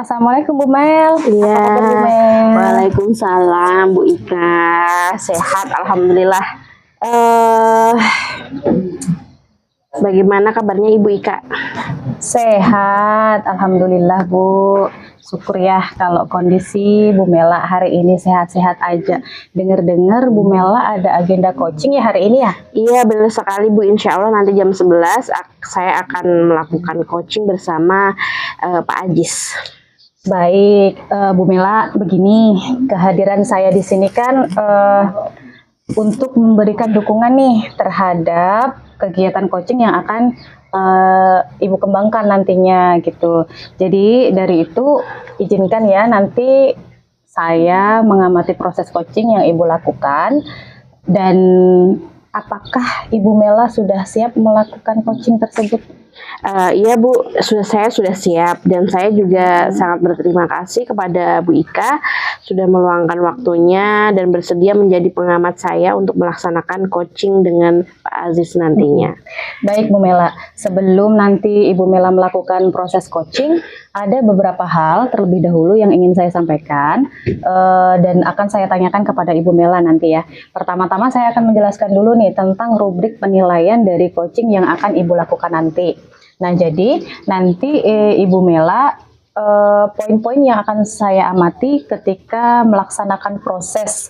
Assalamualaikum Bu Mel. Iya, Apa kabar Bu Mel? waalaikumsalam Bu Ika, sehat alhamdulillah. Eh, Bagaimana kabarnya Ibu Ika? Sehat, alhamdulillah Bu. Syukur ya kalau kondisi Bu Mela hari ini sehat-sehat aja. Dengar-dengar Bu Mela ada agenda coaching ya hari ini ya? Iya benar sekali Bu, insya Allah nanti jam 11 saya akan melakukan coaching bersama Pak Ajis. Baik, Bu Mela, begini kehadiran saya di sini kan untuk memberikan dukungan nih terhadap kegiatan coaching yang akan Ibu kembangkan nantinya gitu. Jadi dari itu izinkan ya nanti saya mengamati proses coaching yang Ibu lakukan dan apakah Ibu Mela sudah siap melakukan coaching tersebut? Iya Bu, saya sudah siap dan saya juga sangat berterima kasih kepada Bu Ika sudah meluangkan waktunya dan bersedia menjadi pengamat saya untuk melaksanakan coaching dengan Pak Aziz nantinya. Baik Bu Mela, sebelum nanti Ibu Mela melakukan proses coaching, ada beberapa hal terlebih dahulu yang ingin saya sampaikan dan akan saya tanyakan kepada Ibu Mela nanti ya. Pertama-tama saya akan menjelaskan dulu nih tentang rubrik penilaian dari coaching yang akan Ibu lakukan nanti. Nah, jadi nanti Ibu Mela poin-poin yang akan saya amati ketika melaksanakan proses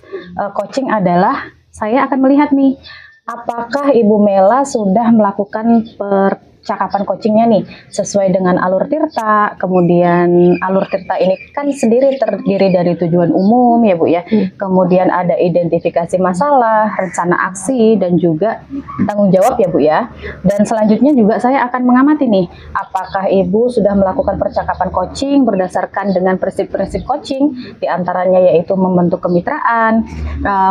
coaching adalah saya akan melihat nih apakah Ibu Mela sudah melakukan percakapan coachingnya nih sesuai dengan alur tirta. Kemudian alur tirta ini kan sendiri terdiri dari tujuan umum ya Bu ya. Kemudian ada identifikasi masalah, rencana aksi, dan juga tanggung jawab ya Bu ya. Dan selanjutnya juga saya akan mengamati nih apakah Ibu sudah melakukan percakapan coaching berdasarkan dengan prinsip-prinsip coaching, diantaranya yaitu membentuk kemitraan,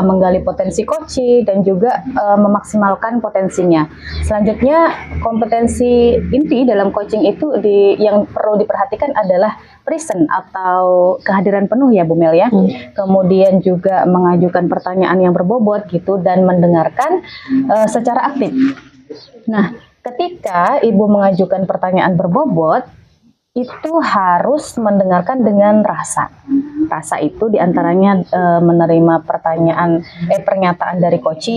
menggali potensi coaching, dan juga memaksimalkan potensinya. Selanjutnya kompetensi inti dalam coaching itu yang perlu diperhatikan adalah present atau kehadiran penuh ya Bu Mel ya. Kemudian juga mengajukan pertanyaan yang berbobot gitu dan mendengarkan secara aktif. Nah, ketika Ibu mengajukan pertanyaan berbobot itu harus mendengarkan dengan rasa. Rasa itu diantaranya menerima pernyataan dari coach,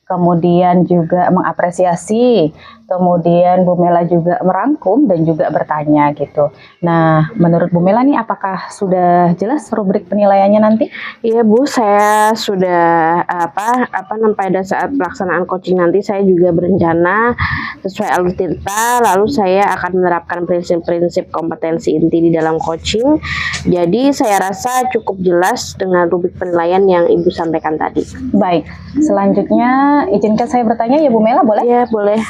kemudian juga mengapresiasi, kemudian Bu Mela juga merangkum dan juga bertanya gitu. Nah, menurut Bu Mela nih apakah sudah jelas rubrik penilaiannya nanti? Iya Bu, saya sudah pada saat pelaksanaan coaching nanti saya juga berencana sesuai alur tirta, lalu saya akan menerapkan prinsip-prinsip kompetensi inti di dalam coaching. Jadi saya rasa cukup jelas dengan rubrik penilaian yang Ibu sampaikan tadi. Baik, selanjutnya izinkan saya bertanya ya Bu Mela, boleh? Ya, boleh.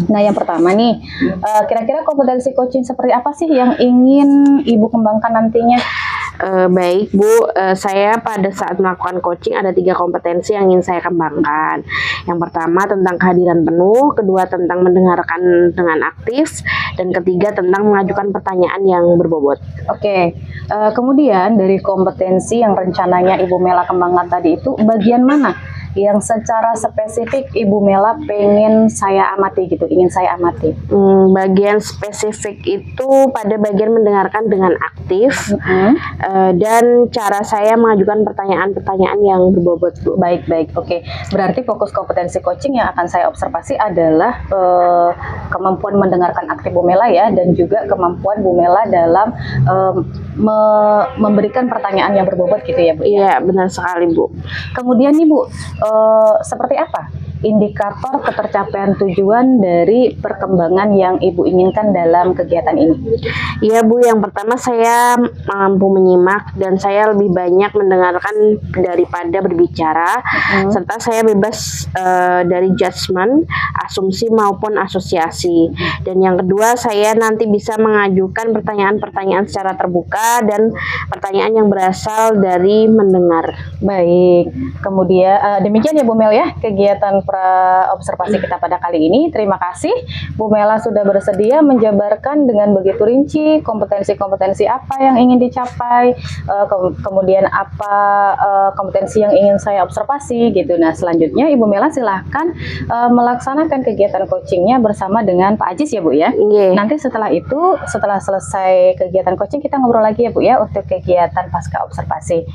Nah, yang pertama nih, kira-kira kompetensi coaching seperti apa sih yang ingin Ibu kembangkan nantinya? Baik Bu, saya pada saat melakukan coaching ada 3 kompetensi yang ingin saya kembangkan. Yang pertama tentang kehadiran penuh, kedua tentang mendengarkan dengan aktif, dan ketiga tentang mengajukan pertanyaan yang berbobot. Oke, kemudian dari kompetensi yang rencananya Ibu Mela kembangkan tadi itu bagian mana yang secara spesifik Ibu Mela ingin saya amati? Bagian spesifik itu pada bagian mendengarkan dengan aktif dan cara saya mengajukan pertanyaan-pertanyaan yang berbobot. Baik, oke. Berarti fokus kompetensi coaching yang akan saya observasi adalah kemampuan mendengarkan aktif Bu Mela ya, dan juga kemampuan Bu Mela dalam memberikan pertanyaan yang berbobot gitu ya Bu? Iya, benar sekali Bu. Kemudian nih Bu, seperti apa indikator ketercapaian tujuan dari perkembangan yang Ibu inginkan dalam kegiatan ini? Iya Bu, yang pertama saya mampu menyimak dan saya lebih banyak mendengarkan daripada berbicara, serta saya bebas dari judgement, asumsi maupun asosiasi. Dan yang kedua, saya nanti bisa mengajukan pertanyaan-pertanyaan secara terbuka dan pertanyaan yang berasal dari mendengar. Baik, kemudian demikian ya Bu Mel ya kegiatan observasi kita pada kali ini. Terima kasih Bu Mela sudah bersedia menjabarkan dengan begitu rinci kompetensi-kompetensi apa yang ingin dicapai, kemudian apa kompetensi yang ingin saya observasi gitu. Nah, selanjutnya Ibu Mela silahkan melaksanakan kegiatan coachingnya bersama dengan Pak Ajis ya Bu ya. Nanti setelah itu, setelah selesai kegiatan coaching kita ngobrol lagi ya Bu ya untuk kegiatan pasca observasi.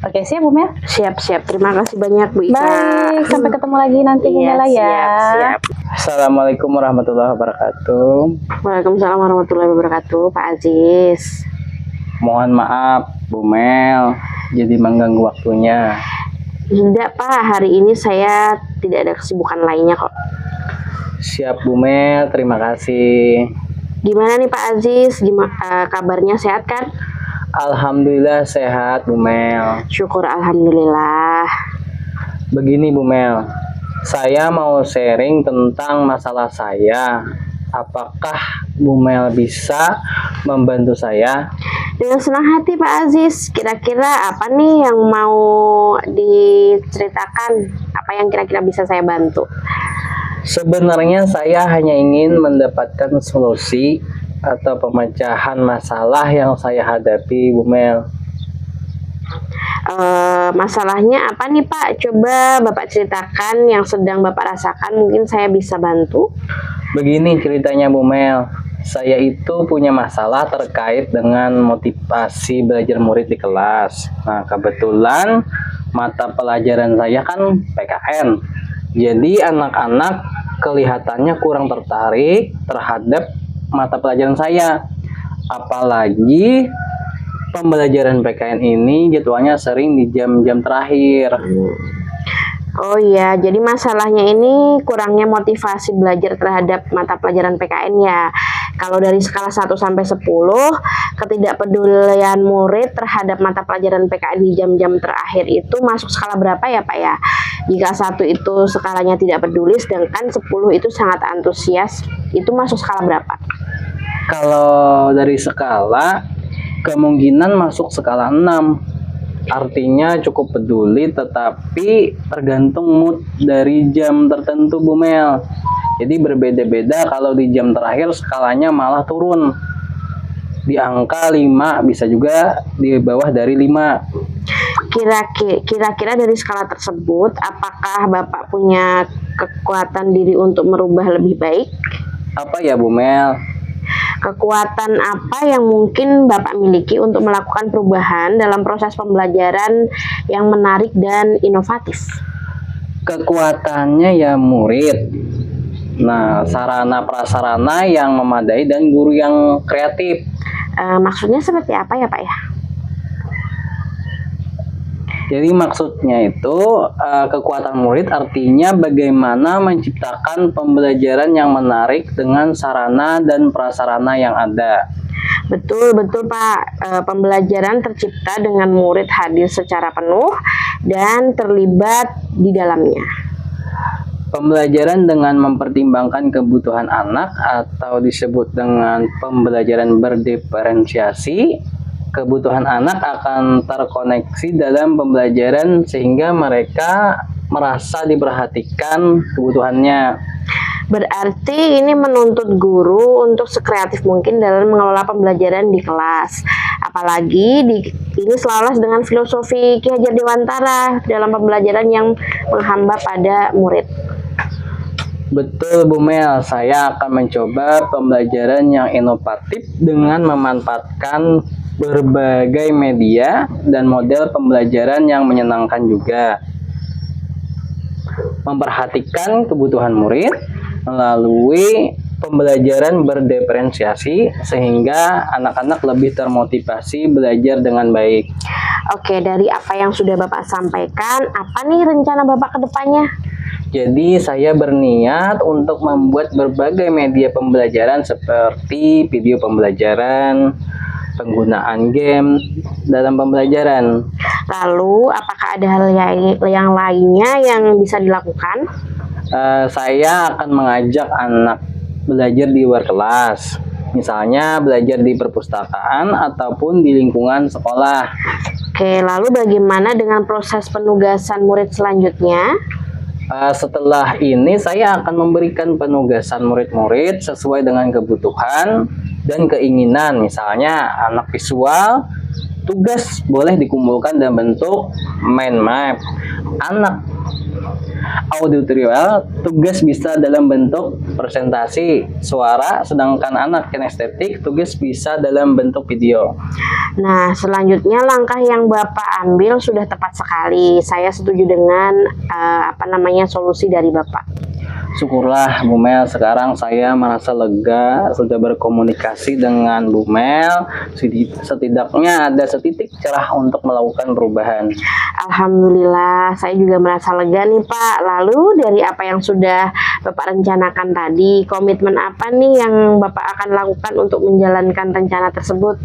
Oke, siap Bu Mel? Siap. Terima kasih banyak Bu Ika. Baik, sampai ketemu lagi nanti Bu Mela ya. Siap. Assalamualaikum warahmatullahi wabarakatuh. Waalaikumsalam warahmatullahi wabarakatuh, Pak Aziz. Mohon maaf Bu Mel, jadi mengganggu waktunya. Tidak Pak, hari ini saya tidak ada kesibukan lainnya kok. Siap Bu Mel, terima kasih. Gimana nih Pak Aziz? Kabarnya sehat kan? Alhamdulillah sehat Bu Mel. Syukur alhamdulillah. Begini Bu Mel, saya mau sharing tentang masalah saya. Apakah Bu Mel bisa membantu saya? Dengan senang hati Pak Aziz. Kira-kira apa nih yang mau diceritakan? Apa yang kira-kira bisa saya bantu? Sebenarnya saya hanya ingin mendapatkan solusi atau pemecahan masalah yang saya hadapi Bu Mel. Masalahnya apa nih Pak? Coba Bapak ceritakan yang sedang Bapak rasakan, mungkin saya bisa bantu. Begini ceritanya Bu Mel, saya itu punya masalah terkait dengan motivasi belajar murid di kelas. Nah, kebetulan mata pelajaran saya kan PKN. Jadi anak-anak kelihatannya kurang tertarik terhadap mata pelajaran saya. Apalagi pembelajaran PKN ini jadwalnya sering di jam-jam terakhir. Oh iya, jadi masalahnya ini kurangnya motivasi belajar terhadap mata pelajaran PKN ya. Kalau dari skala 1 sampai 10, ketidakpedulian murid terhadap mata pelajaran PKN di jam-jam terakhir itu masuk skala berapa ya Pak ya? Jika 1 itu skalanya tidak peduli, sedangkan 10 itu sangat antusias, itu masuk skala berapa? Kalau dari skala, kemungkinan masuk skala 6. Artinya cukup peduli, tetapi tergantung mood dari jam tertentu Bu Mel. Jadi berbeda-beda, kalau di jam terakhir skalanya malah turun. Di angka 5, bisa juga di bawah dari 5. Kira-kira dari skala tersebut, apakah Bapak punya kekuatan diri untuk merubah lebih baik? Apa ya Bu Mel? Kekuatan apa yang mungkin Bapak miliki untuk melakukan perubahan dalam proses pembelajaran yang menarik dan inovatif? Kekuatannya ya murid. Nah, sarana prasarana yang memadai dan guru yang kreatif. Maksudnya seperti apa ya Pak ya? Jadi maksudnya itu kekuatan murid artinya bagaimana menciptakan pembelajaran yang menarik dengan sarana dan prasarana yang ada. Betul Pak. Pembelajaran tercipta dengan murid hadir secara penuh dan terlibat di dalamnya. Pembelajaran dengan mempertimbangkan kebutuhan anak atau disebut dengan pembelajaran berdiferensiasi. Kebutuhan anak akan terkoneksi dalam pembelajaran sehingga mereka merasa diperhatikan kebutuhannya. Berarti ini menuntut guru untuk sekreatif mungkin dalam mengelola pembelajaran di kelas. Apalagi ini selaras dengan filosofi Ki Hajar Dewantara dalam pembelajaran yang menghamba pada murid. Betul Bu Mel, saya akan mencoba pembelajaran yang inovatif dengan memanfaatkan berbagai media dan model pembelajaran yang menyenangkan juga. Memperhatikan kebutuhan murid melalui pembelajaran berdiferensiasi sehingga anak-anak lebih termotivasi belajar dengan baik. Oke, dari apa yang sudah Bapak sampaikan, apa nih rencana Bapak ke depannya? Jadi saya berniat untuk membuat berbagai media pembelajaran seperti video pembelajaran, penggunaan game dalam pembelajaran. Lalu, apakah ada hal yang lainnya yang bisa dilakukan? Saya akan mengajak anak belajar di luar kelas, misalnya belajar di perpustakaan ataupun di lingkungan sekolah. Oke, lalu bagaimana dengan proses penugasan murid selanjutnya? Setelah ini saya akan memberikan penugasan murid-murid sesuai dengan kebutuhan dan keinginan. Misalnya anak visual, tugas boleh dikumpulkan dalam bentuk mind map. Anak audiovisual, tugas bisa dalam bentuk presentasi suara, sedangkan anak kinestetik, tugas bisa dalam bentuk video. Nah, selanjutnya langkah yang Bapak ambil sudah tepat sekali. Saya setuju dengan solusi dari Bapak. Syukurlah Bu Mel, sekarang saya merasa lega sudah berkomunikasi dengan Bu Mel. Setidaknya ada setitik cerah untuk melakukan perubahan. Alhamdulillah, saya juga merasa lega nih Pak. Lalu dari apa yang sudah Bapak rencanakan tadi, komitmen apa nih yang Bapak akan lakukan untuk menjalankan rencana tersebut?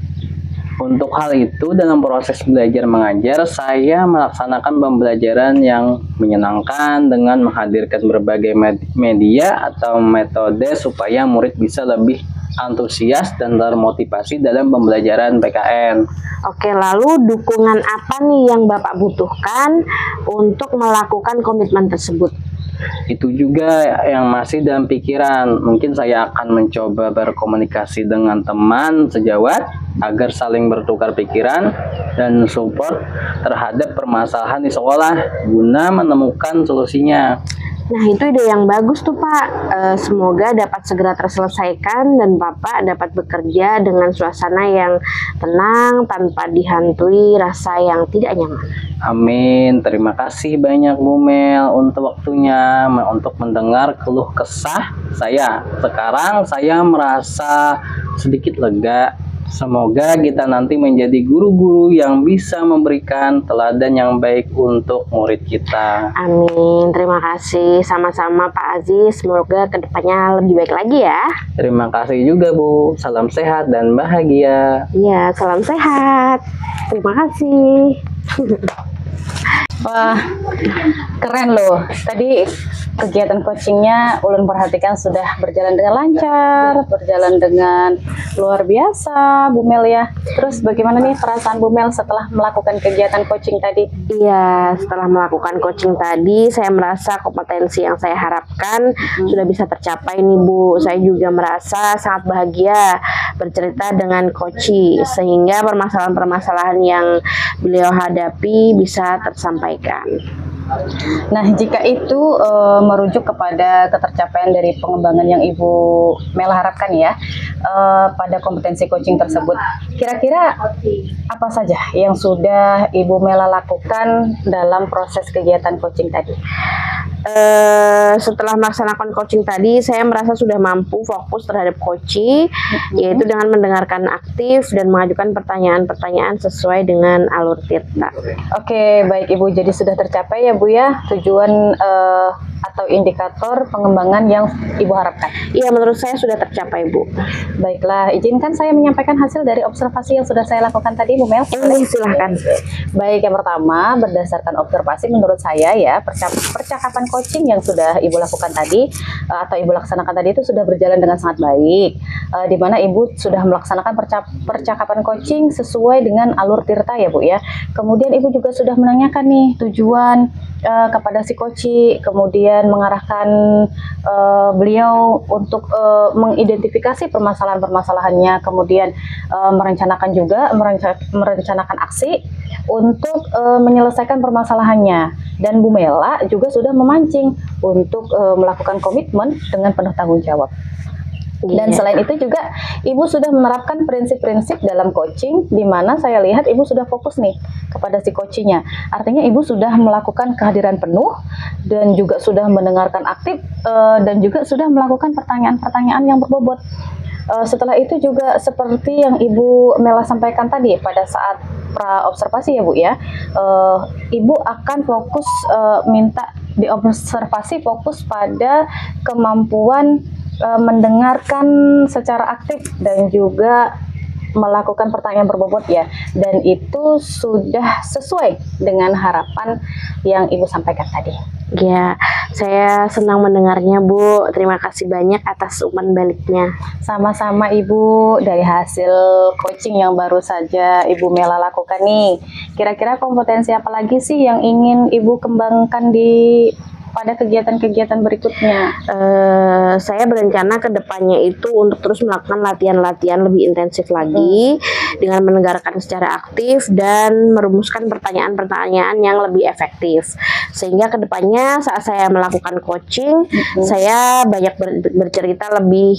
Untuk hal itu, dalam proses belajar mengajar, saya melaksanakan pembelajaran yang menyenangkan dengan menghadirkan berbagai media atau metode supaya murid bisa lebih antusias dan termotivasi dalam pembelajaran PKN. Oke, lalu dukungan apa nih yang Bapak butuhkan untuk melakukan komitmen tersebut? Itu juga yang masih dalam pikiran. Mungkin saya akan mencoba berkomunikasi dengan teman sejawat agar saling bertukar pikiran dan support terhadap permasalahan di sekolah guna menemukan solusinya. Nah, itu ide yang bagus tuh Pak. Semoga dapat segera terselesaikan dan Bapak dapat bekerja dengan suasana yang tenang tanpa dihantui rasa yang tidak nyaman. Amin. Terima kasih banyak Bu Mel untuk waktunya untuk mendengar keluh kesah saya. Sekarang saya merasa sedikit lega. Semoga kita nanti menjadi guru-guru yang bisa memberikan teladan yang baik untuk murid kita. Amin. Terima kasih. Sama-sama Pak Aziz. Semoga kedepannya lebih baik lagi ya. Terima kasih juga Bu. Salam sehat dan bahagia. Iya, salam sehat. Terima kasih. Wah, keren loh. Tadi kegiatan coachingnya Ulun perhatikan sudah berjalan dengan lancar, berjalan dengan luar biasa, Bu Mel ya. Terus bagaimana nih perasaan Bu Mel setelah melakukan kegiatan coaching tadi? Iya, setelah melakukan coaching tadi, saya merasa kompetensi yang saya harapkan sudah bisa tercapai nih Bu. Saya juga merasa sangat bahagia bercerita dengan coach, sehingga permasalahan-permasalahan yang beliau hadapi bisa tersampaikan. Nah, jika itu merujuk kepada ketercapaian dari pengembangan yang Ibu Mel harapkan ya, pada kompetensi coaching tersebut, kira-kira apa saja yang sudah Ibu Mel lakukan dalam proses kegiatan coaching tadi? Setelah melaksanakan coaching tadi, saya merasa sudah mampu fokus terhadap coaching, yaitu dengan mendengarkan aktif dan mengajukan pertanyaan-pertanyaan sesuai dengan alur tirta. Oke, baik Ibu, jadi sudah tercapai ya Bu ya tujuan atau indikator pengembangan yang Ibu harapkan? Iya, menurut saya sudah tercapai Bu. Baiklah, izinkan saya menyampaikan hasil dari observasi yang sudah saya lakukan tadi Bu Mel. Silahkan. Baik, yang pertama berdasarkan observasi menurut saya ya percakapan coaching yang sudah Ibu lakukan tadi atau Ibu laksanakan tadi itu sudah berjalan dengan sangat baik, di mana Ibu sudah melaksanakan percakapan coaching sesuai dengan alur tirta ya Bu ya. Kemudian Ibu juga sudah menanyakan nih tujuan kepada si coach, kemudian mengarahkan beliau untuk mengidentifikasi permasalahan-permasalahannya, kemudian merencanakan aksi untuk menyelesaikan permasalahannya. Dan Bu Mela juga sudah memancing untuk melakukan komitmen dengan penuh tanggung jawab. Dan selain itu juga Ibu sudah menerapkan prinsip-prinsip dalam coaching, di mana saya lihat Ibu sudah fokus nih kepada si coachingnya. Artinya Ibu sudah melakukan kehadiran penuh dan juga sudah mendengarkan aktif dan juga sudah melakukan pertanyaan-pertanyaan yang berbobot. Setelah itu juga seperti yang Ibu Mela sampaikan tadi pada saat pra-observasi ya Bu ya, Ibu akan fokus minta diobservasi fokus pada kemampuan mendengarkan secara aktif dan juga melakukan pertanyaan berbobot ya, dan itu sudah sesuai dengan harapan yang Ibu sampaikan tadi. Ya, saya senang mendengarnya Bu. Terima kasih banyak atas umpan baliknya. Sama-sama Ibu. Dari hasil coaching yang baru saja Ibu Mela lakukan nih, kira-kira kompetensi apa lagi sih yang ingin Ibu kembangkan di pada kegiatan-kegiatan berikutnya? Saya berencana ke depannya itu untuk terus melakukan latihan-latihan lebih intensif lagi dengan mendengarkan secara aktif dan merumuskan pertanyaan-pertanyaan yang lebih efektif. Sehingga ke depannya saat saya melakukan coaching, saya banyak bercerita lebih,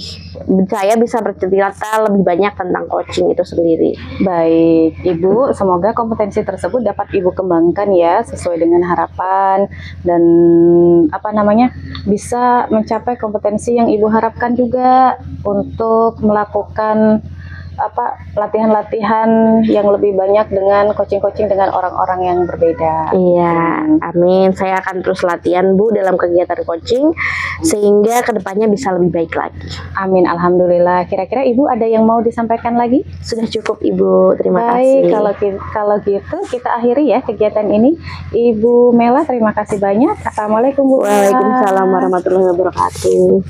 saya bisa bercerita lebih banyak tentang coaching itu sendiri. Baik, Ibu, semoga kompetensi tersebut dapat Ibu kembangkan ya sesuai dengan harapan dan bisa mencapai kompetensi yang Ibu harapkan juga untuk melakukan latihan-latihan yang lebih banyak dengan coaching-coaching dengan orang-orang yang berbeda. Iya, amin. Saya akan terus latihan Bu dalam kegiatan coaching sehingga kedepannya bisa lebih baik lagi. Amin, alhamdulillah. Kira-kira Ibu ada yang mau disampaikan lagi? Sudah cukup Ibu, terima Baik, kasih. kalau gitu kita akhiri ya kegiatan ini. Ibu Mela, terima kasih banyak. Assalamualaikum Bu. Waalaikumsalam warahmatullahi wabarakatuh.